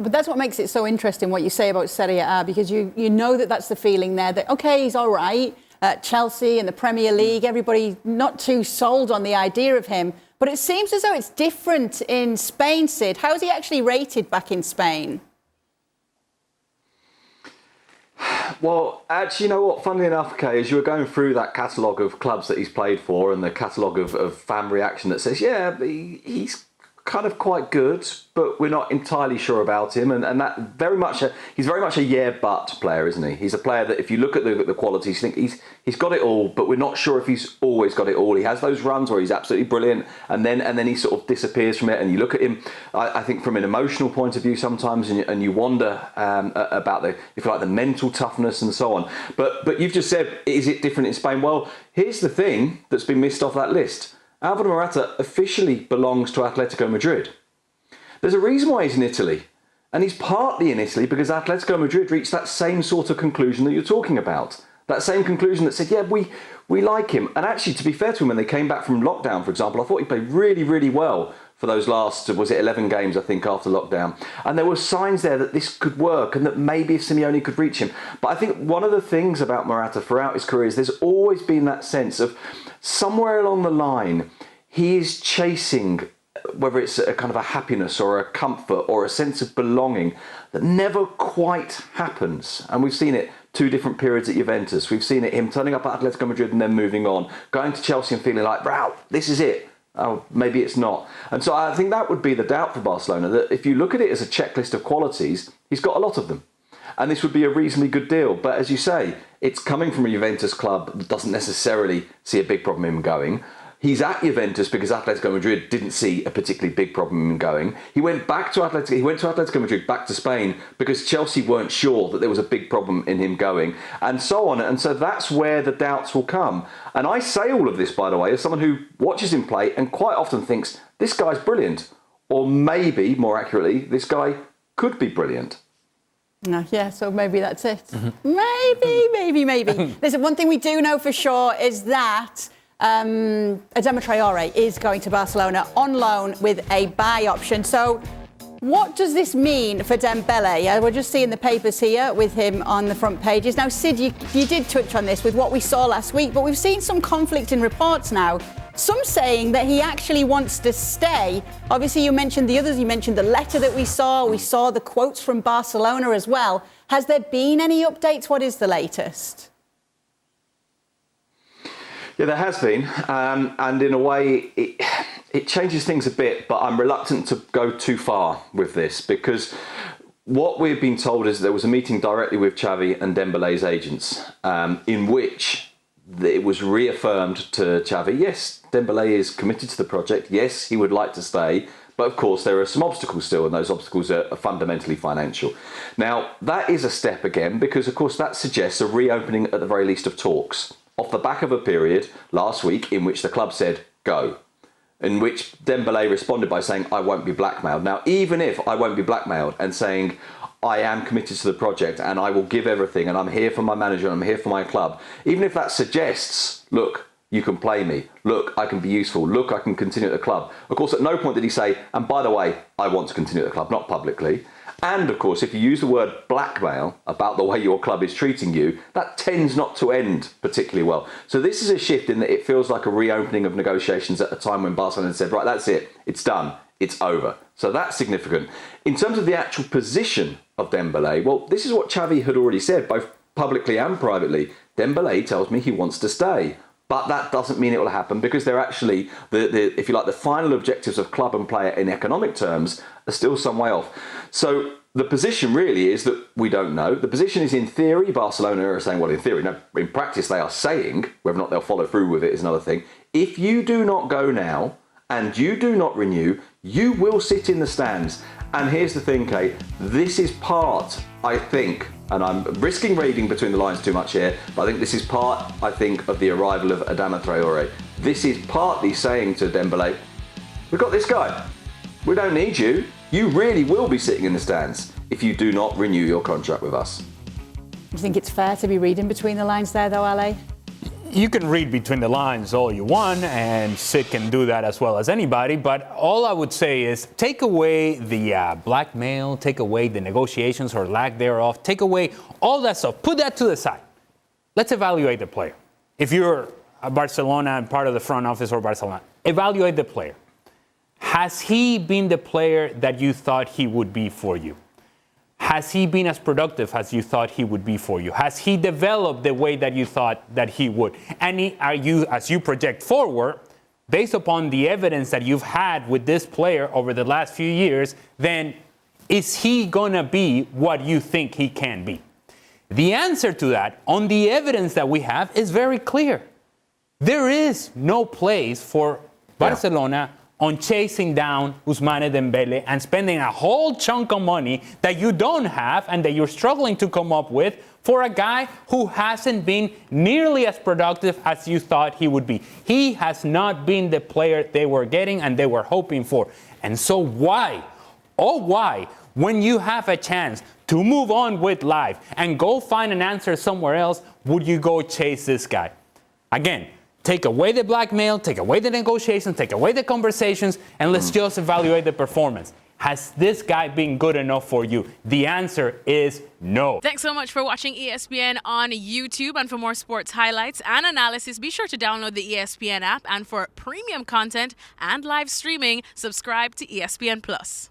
But that's what makes it so interesting, what you say about Serie A, because you know that that's the feeling there, that, OK, he's all right. Chelsea and the Premier League, everybody not too sold on the idea of him. But it seems as though it's different in Spain, Sid. How is he actually rated back in Spain? Well, actually, you know what? Funnily enough, Kay, as you were going through that catalogue of clubs that he's played for and the catalogue of fan reaction that says, yeah, he's kind of quite good, but we're not entirely sure about him. And that he's very much a yeah but player, isn't he? He's a player that if you look at the qualities, you think he's got it all, but we're not sure if he's always got it all. He has those runs where he's absolutely brilliant, and then he sort of disappears from it. And you look at him, I think from an emotional point of view sometimes, and you wonder about the mental toughness and so on. But you've just said, is it different in Spain? Well, here's the thing that's been missed off that list. Alvaro Morata officially belongs to Atletico Madrid. There's a reason why he's in Italy. And he's partly in Italy because Atletico Madrid reached that same sort of conclusion that you're talking about. That same conclusion that said, yeah, we like him. And actually, to be fair to him, when they came back from lockdown, for example, I thought he played really, really well for those last, 11 games, I think, after lockdown. And there were signs there that this could work and that maybe if Simeone could reach him. But I think one of the things about Morata throughout his career is there's always been that sense of somewhere along the line, he is chasing, whether it's a kind of a happiness or a comfort or a sense of belonging that never quite happens. And we've seen it 2 different periods at Juventus. We've seen it him turning up at Atletico Madrid and then moving on, going to Chelsea and feeling like, wow, this is it. Oh, maybe it's not. And so I think that would be the doubt for Barcelona, that if you look at it as a checklist of qualities, he's got a lot of them. And this would be a reasonably good deal. But as you say, it's coming from a Juventus club that doesn't necessarily see a big problem in him going. He's at Juventus because Atletico Madrid didn't see a particularly big problem in him going. He went to Atletico Madrid, back to Spain, because Chelsea weren't sure that there was a big problem in him going, and so on. And so that's where the doubts will come. And I say all of this, by the way, as someone who watches him play and quite often thinks, this guy's brilliant. Or maybe, more accurately, this guy could be brilliant. No, yeah, so maybe that's it. Maybe. Listen, one thing we do know for sure is that Adama Traore is going to Barcelona on loan with a buy option. So what does this mean for Dembele? We're just seeing the papers here with him on the front pages. Now, Sid, you did touch on this with what we saw last week, but we've seen some conflict in reports now. Some saying that he actually wants to stay. Obviously, you mentioned the others. You mentioned the letter that we saw. We saw the quotes from Barcelona as well. Has there been any updates? What is the latest? Yeah, there has been, and in a way, it changes things a bit, but I'm reluctant to go too far with this, because what we've been told is there was a meeting directly with Xavi and Dembele's agents, in which it was reaffirmed to Xavi, yes, Dembele is committed to the project, yes, he would like to stay, but of course there are some obstacles still, and those obstacles are fundamentally financial. Now, that is a step again, because of course that suggests a reopening at the very least of talks, off the back of a period last week in which the club said, go. In which Dembele responded by saying, I won't be blackmailed. Now, even if I won't be blackmailed and saying, I am committed to the project and I will give everything and I'm here for my manager and I'm here for my club, even if that suggests, look, you can play me, look, I can be useful, look, I can continue at the club. Of course, at no point did he say, and by the way, I want to continue at the club, not publicly. And of course, if you use the word blackmail about the way your club is treating you, that tends not to end particularly well. So this is a shift in that it feels like a reopening of negotiations at a time when Barcelona said, right, that's it, it's done, it's over. So that's significant. In terms of the actual position of Dembele, well, this is what Xavi had already said, both publicly and privately. Dembele tells me he wants to stay. But that doesn't mean it will happen, because they're actually, if you like, the final objectives of club and player in economic terms are still some way off. So the position really is that we don't know. The position is, in theory, Barcelona are saying, well, in theory, no, in practice they are saying, whether or not they'll follow through with it is another thing. If you do not go now and you do not renew, you will sit in the stands. And here's the thing, Kate, this is part, I think, and I'm risking reading between the lines too much here, but I think this is part, I think, of the arrival of Adama Traore. This is partly saying to Dembele, we've got this guy. We don't need you. You really will be sitting in the stands if you do not renew your contract with us. Do you think it's fair to be reading between the lines there, though, Ale? You can read between the lines all you want, and Sid can do that as well as anybody, but all I would say is take away the blackmail, take away the negotiations or lack thereof, take away all that stuff, put that to the side. Let's evaluate the player. If you're a Barcelona and part of the front office or Barcelona, evaluate the player. Has he been the player that you thought he would be for you? Has he been as productive as you thought he would be for you? Has he developed the way that you thought that he would? And are you, as you project forward, based upon the evidence that you've had with this player over the last few years, then is he going to be what you think he can be? The answer to that, on the evidence that we have, is very clear. There is no place for Barcelona on chasing down Ousmane Dembele and spending a whole chunk of money that you don't have and that you're struggling to come up with for a guy who hasn't been nearly as productive as you thought he would be. He has not been the player they were getting and they were hoping for. And so why, when you have a chance to move on with life and go find an answer somewhere else, would you go chase this guy? Again, take away the blackmail, take away the negotiations, take away the conversations, and let's just evaluate the performance. Has this guy been good enough for you? The answer is no. Thanks so much for watching ESPN on YouTube. And for more sports highlights and analysis, be sure to download the ESPN app. And for premium content and live streaming, subscribe to ESPN Plus.